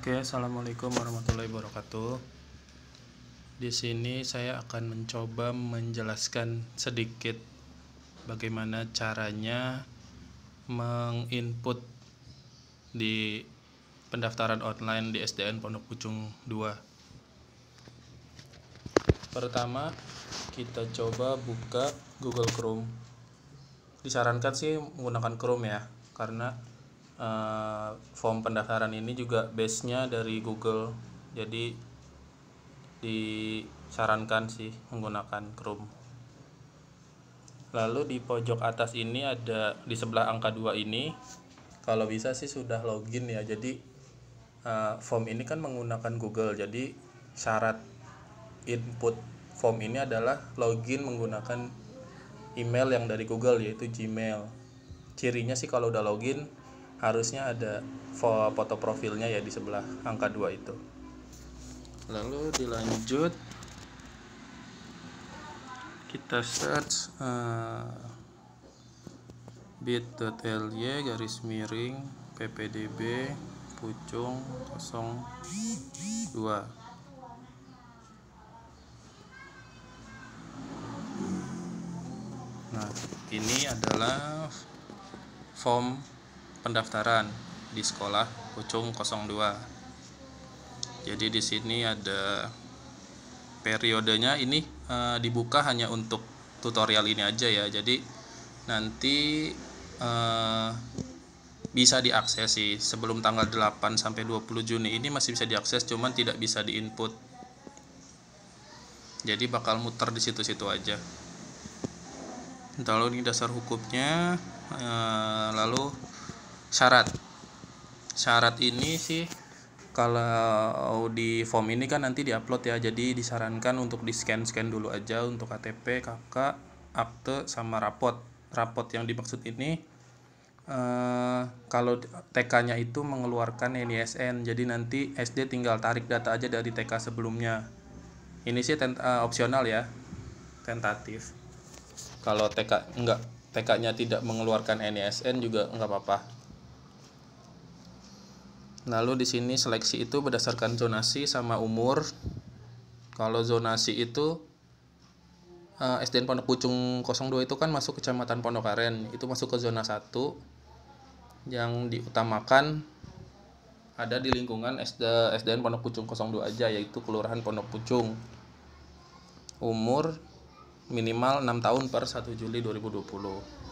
Oke, assalamualaikum warahmatullahi wabarakatuh. Di sini saya akan mencoba menjelaskan sedikit bagaimana caranya menginput di pendaftaran online di SDN Pondok Pucung 2. Pertama, kita coba buka Google Chrome. Disarankan sih menggunakan Chrome ya, karena form pendaftaran ini juga base-nya dari Google, jadi disarankan sih menggunakan Chrome. Lalu di pojok atas ini ada di sebelah angka 2 ini, kalau bisa sih sudah login ya. Jadi form ini kan menggunakan Google, jadi syarat input form ini adalah login menggunakan email yang dari Google, yaitu Gmail. Cirinya sih kalau udah login harusnya ada foto profilnya ya di sebelah angka 2 itu. Lalu dilanjut kita search bit.ly/ppdb Pucung 02. Nah, ini adalah form pendaftaran di sekolah Pucung 02. Jadi di sini ada periodenya, ini dibuka hanya untuk tutorial ini aja ya. Jadi nanti bisa diakses sih sebelum tanggal 8 sampai 20 Juni ini masih bisa diakses, cuman tidak bisa diinput. Jadi bakal muter di situ-situ aja. Lalu ini dasar hukumnya, lalu syarat ini sih kalau di form ini kan nanti diupload ya, jadi disarankan untuk di scan dulu aja untuk KTP, KK, akte, sama rapot yang dimaksud ini. Kalau TK-nya itu mengeluarkan NISN, jadi nanti SD tinggal tarik data aja dari TK sebelumnya. Ini sih opsional ya, tentatif. Kalau TK-nya tidak mengeluarkan NISN juga nggak apa-apa. Lalu di sini seleksi itu berdasarkan zonasi sama umur. Kalau zonasi itu SDN Pondok Pucung 02 itu kan masuk Kecamatan Pondokaren, itu masuk ke zona 1. Yang diutamakan ada di lingkungan SDN Pondok Pucung 02 aja, yaitu Kelurahan Pondok Pucung. Umur minimal 6 tahun per 1 Juli 2020.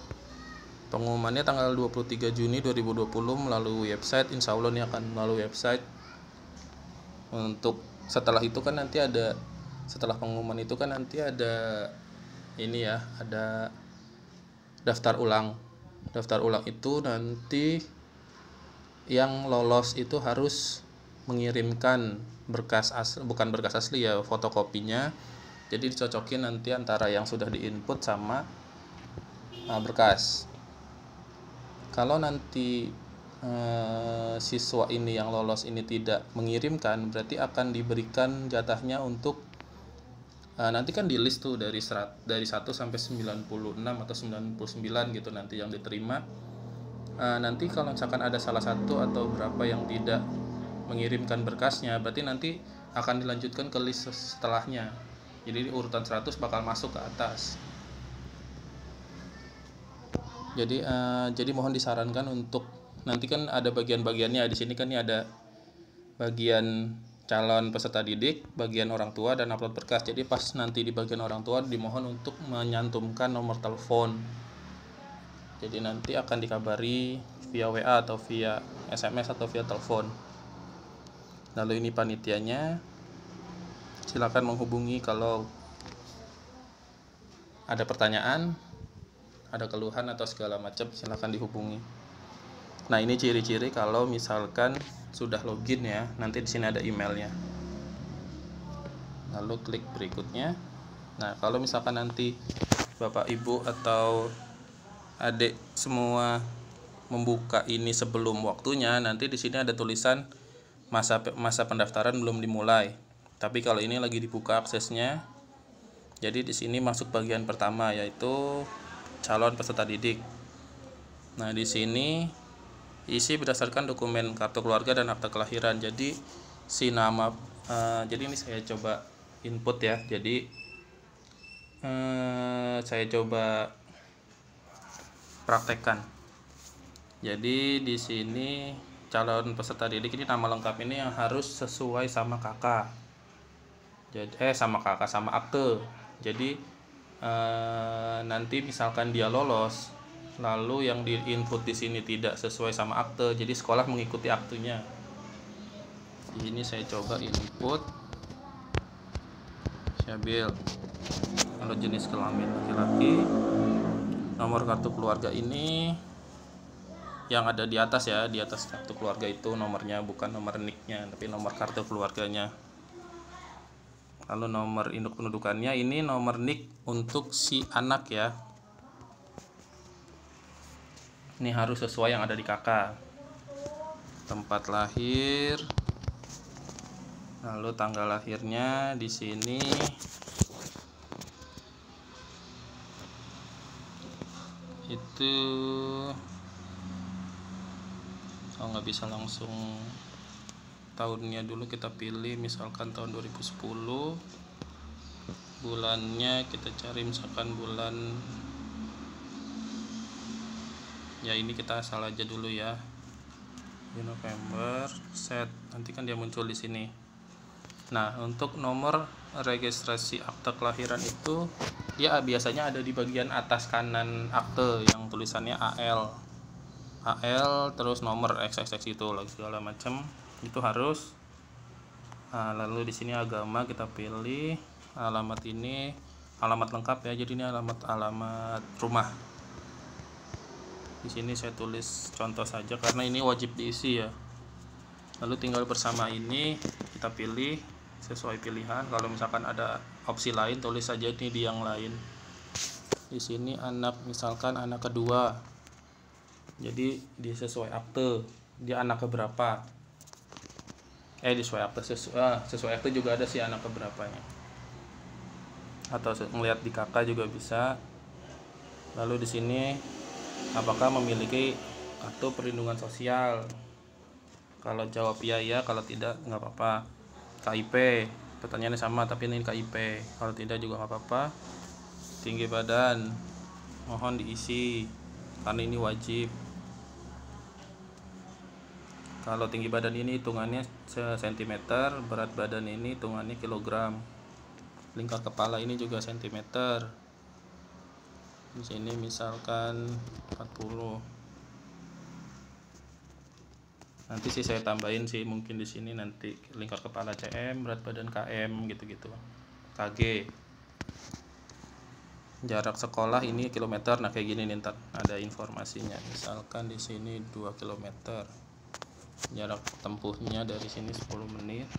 Pengumumannya tanggal 23 Juni 2020 melalui website. Insya Allah ini akan melalui website. Untuk setelah itu kan nanti ada, setelah pengumuman itu kan nanti ada ini ya, ada daftar ulang. Daftar ulang itu nanti yang lolos itu harus mengirimkan berkas asli, bukan berkas asli ya, fotokopinya. Jadi dicocokin nanti antara yang sudah diinput sama berkas. Kalau nanti siswa ini yang lolos ini tidak mengirimkan, berarti akan diberikan jatahnya untuk nanti kan di list tuh dari 1 sampai 96 atau 99 gitu nanti yang diterima. Nanti kalau misalkan ada salah satu atau berapa yang tidak mengirimkan berkasnya, berarti nanti akan dilanjutkan ke list setelahnya. Jadi urutan 100 bakal masuk ke atas. Jadi mohon disarankan untuk nanti kan ada bagian-bagiannya di sini kan, ini ada bagian calon peserta didik, bagian orang tua, dan upload berkas. Jadi pas nanti di bagian orang tua dimohon untuk menyantumkan nomor telepon. Jadi nanti akan dikabari via WA atau via SMS atau via telepon. Lalu ini panitianya. Silakan menghubungi kalau ada pertanyaan, ada keluhan atau segala macam, silakan dihubungi. Nah, ini ciri-ciri kalau misalkan sudah login ya. Nanti di sini ada emailnya. Lalu klik berikutnya. Nah, kalau misalkan nanti Bapak Ibu atau adik semua membuka ini sebelum waktunya, nanti di sini ada tulisan masa pendaftaran belum dimulai. Tapi kalau ini lagi dibuka aksesnya, jadi di sini masuk bagian pertama, yaitu calon peserta didik. Nah, di sini isi berdasarkan dokumen kartu keluarga dan akta kelahiran. Jadi jadi ini saya coba input ya. Jadi saya coba praktekkan. Jadi di sini calon peserta didik ini nama lengkap ini yang harus sesuai sama kakak. Jadi sama akte. Jadi nanti misalkan dia lolos, lalu yang di input di sini tidak sesuai sama akte, jadi sekolah mengikuti aktenya. Ini saya coba input Syabil. Kalau jenis kelamin laki-laki, nomor kartu keluarga ini yang ada di atas ya, di atas kartu keluarga itu nomornya, bukan nomor NIK-nya, tapi nomor kartu keluarganya. Lalu nomor induk pendudukannya ini nomor NIK untuk si anak ya. Ini harus sesuai yang ada di kakak. Tempat lahir, lalu tanggal lahirnya di sini. Itu nggak bisa langsung tahunnya dulu, kita pilih misalkan tahun 2010, bulannya kita cari misalkan bulan ya, ini kita asal aja dulu ya, di November, set, nanti kan dia muncul di sini. Nah, untuk nomor registrasi akte kelahiran itu dia biasanya ada di bagian atas kanan akte yang tulisannya AL terus nomor XXX itu lagi segala macam, itu harus. Nah, lalu di sini agama kita pilih, alamat ini alamat lengkap ya, jadi ini alamat rumah. Di sini saya tulis contoh saja karena ini wajib diisi ya. Lalu tinggal bersama ini kita pilih sesuai pilihan. Kalau misalkan ada opsi lain, tulis saja ini di yang lain. Di sini anak, misalkan anak kedua, jadi dia sesuai akte, dia anak keberapa, sesuai akte juga ada sih anak keberapanya, atau ngelihat di kakak juga bisa. Lalu di sini apakah memiliki kartu perlindungan sosial, kalau jawab ya, kalau tidak nggak apa-apa. KIP, pertanyaannya sama tapi ini KIP, kalau tidak juga nggak apa-apa. Tinggi badan mohon diisi karena ini wajib. Kalau tinggi badan ini hitungannya sentimeter, berat badan ini hitungannya kilogram, lingkar kepala ini juga sentimeter. Di sini misalkan 40. Nanti sih saya tambahin sih mungkin di sini nanti lingkar kepala cm, berat badan km gitu-gitu. kg. Jarak sekolah ini kilometer. Nah, kayak gini nih, ntar ada informasinya. Misalkan di sini 2 km. Jarak tempuhnya dari sini 10 menit.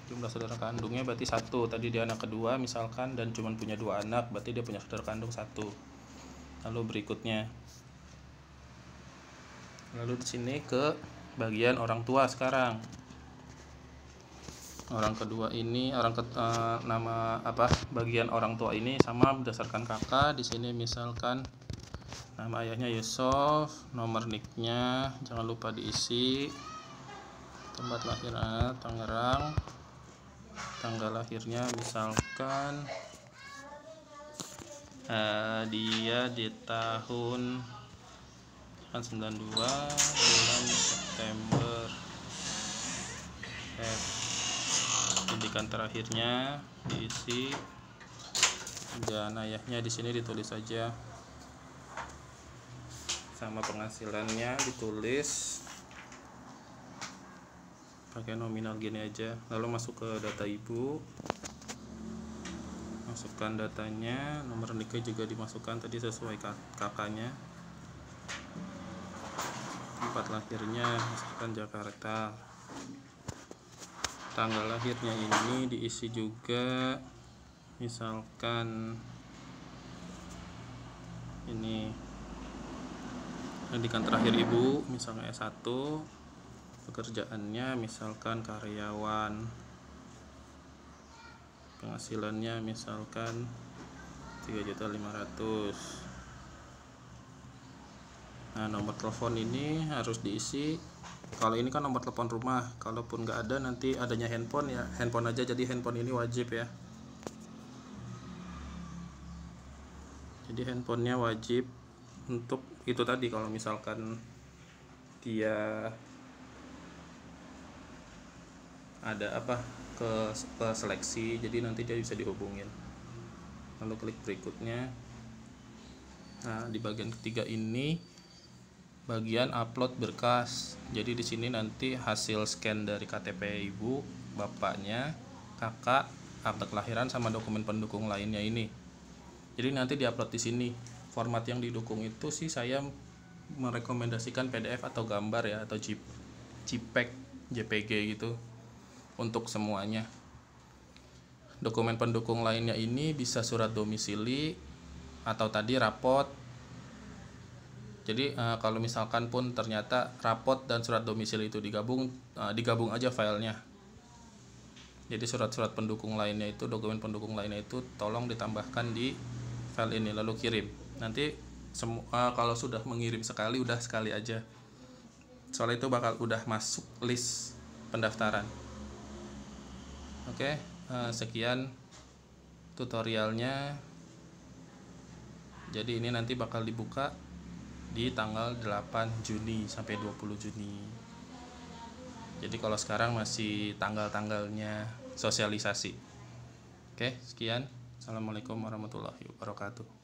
Jumlah saudara kandungnya berarti 1. Tadi dia anak kedua misalkan dan cuma punya 2 anak, berarti dia punya saudara kandung 1. Lalu berikutnya. Lalu di sini ke bagian orang tua sekarang. Orang kedua ini nama apa? Bagian orang tua ini sama berdasarkan kakak. Di sini misalkan nama ayahnya Yusuf, nomor NIK-nya jangan lupa diisi. Tempat lahir Tangerang, tanggal lahirnya misalkan dia di tahun 92 bulan September. Pendidikan terakhirnya diisi dan ayahnya di sini ditulis saja, sama penghasilannya ditulis pakai nominal gini aja. Lalu masuk ke data ibu, masukkan datanya, nomor nikah juga dimasukkan tadi sesuai kakaknya. Tempat lahirnya misalkan Jakarta. Tanggal lahirnya ini diisi juga, misalkan ini pendidikan terakhir ibu misalnya S1, pekerjaannya misalkan karyawan, penghasilannya misalkan 3.500.000. Nah, nomor telepon ini harus diisi. Kalau ini kan nomor telepon rumah, kalaupun nggak ada nanti adanya handphone ya handphone aja, jadi handphone ini wajib ya. Jadi handphonenya wajib untuk itu tadi, kalau misalkan dia ada ke seleksi, jadi nanti dia bisa dihubungin. Lalu klik berikutnya. Nah, di bagian ketiga ini bagian upload berkas. Jadi di sini nanti hasil scan dari KTP ibu, bapaknya, kakak, akte kelahiran sama dokumen pendukung lainnya ini. Jadi nanti diupload di sini. Format yang didukung itu sih saya merekomendasikan PDF atau gambar ya, atau JPEG, JPG gitu untuk semuanya. Dokumen pendukung lainnya ini bisa surat domisili atau tadi rapot. Jadi kalau misalkan pun ternyata rapot dan surat domisili itu digabung aja filenya. Jadi surat-surat pendukung lainnya itu, dokumen pendukung lainnya itu tolong ditambahkan di file ini lalu kirim. Nanti kalau sudah mengirim sekali, udah sekali aja. Soalnya itu bakal udah masuk list pendaftaran. Oke, sekian tutorialnya. Jadi ini nanti bakal dibuka di tanggal 8 Juni sampai 20 Juni. Jadi kalau sekarang masih tanggal-tanggalnya sosialisasi. Oke, sekian. Assalamualaikum warahmatullahi wabarakatuh.